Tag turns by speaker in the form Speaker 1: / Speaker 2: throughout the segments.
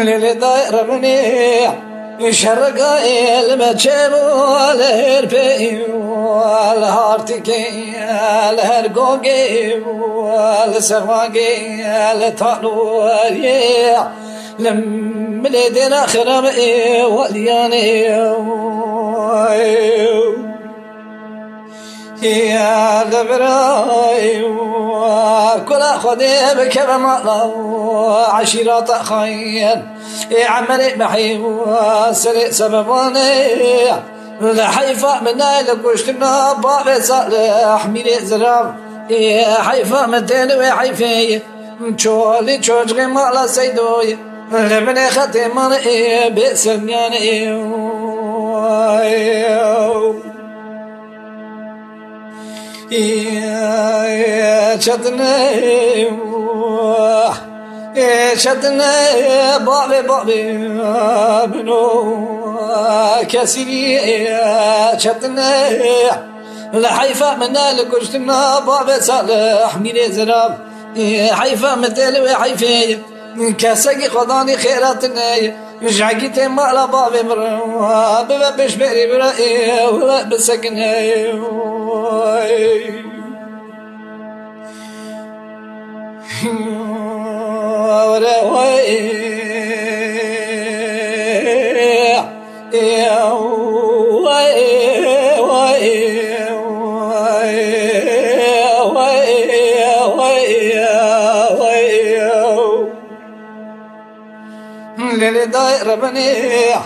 Speaker 1: للدائرة مني شرقا المجيب والهربي والهارتكي الهرقوقي والسواقي الطالوري لم لدينا خرمي والياني يا دبراي كل خدي بكبر مطلع عشيرات خير عملي محي وسري سبباني لحيفا من نايل كشتنا بابي صالح ميلي زراب حيفا من تلوي حيفي شولي شوشغي مالا سيدوي لمن ختمان بسمياني شدني بابي منو كسري شدني لحيفا من الكشتنا بابي صالح ميلي زراب حيفا مثل حيفي كسقي خداني خيراتني جعقتي مالا بابي مروا ببش بري برأي ولا بسكني للدائرة بنيح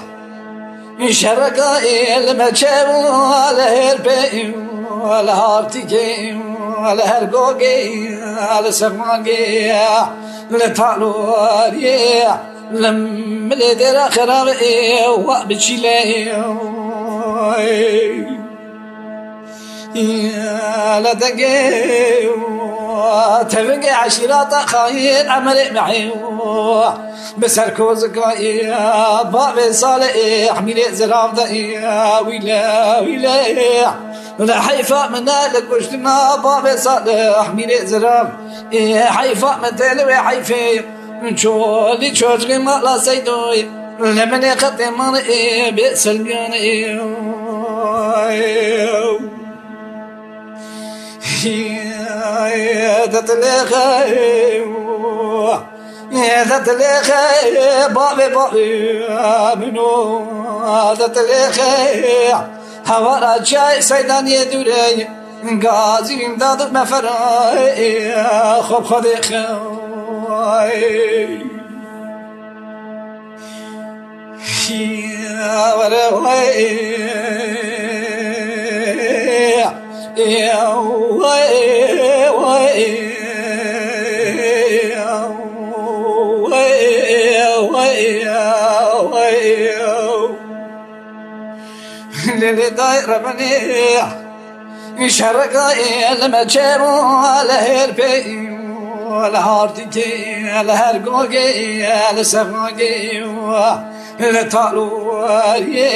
Speaker 1: شرقا المجيب والهربي والهارتكي والهرقوقي والسواقي الطالوري لم لدينا خرابي وابتشيلي يا لدقي تبقي عشيرات خاين عملي معي بسركوزك يا بابي صالح ميلي زراب يا ويلا لحيفا من لك وشتنا بابي صالح ميلي زراب حيفا من تلوي حيفي شولي شوشغي مالا سيدوي لمن ختمان بسلمياني يا تتلخي بابي منو تتلخي هوا جاي سيدان يدوري غازي امداد مفراي خوب خدي يا وروي للدائرة منيح شرقا المجيب والهربي والهارتكي الهرقوقي السواقي الطالوري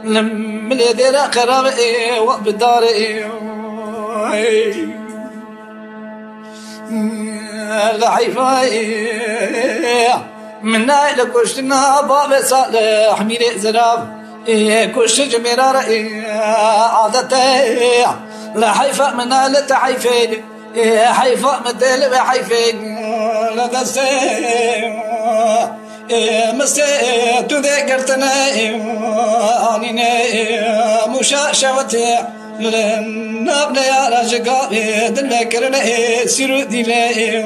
Speaker 1: لم لدينا قرابي وبداري لحيفاي من نايل كشتنا بابي صالح ميلي زراب كش جميرة عادتي لحيفا من نايل تحيفين حيفا من دل وحيفين لدستي مسي تذكرتنا اني مشاشوتي لنبني على جقابي دل فكرنا سيرو ديلي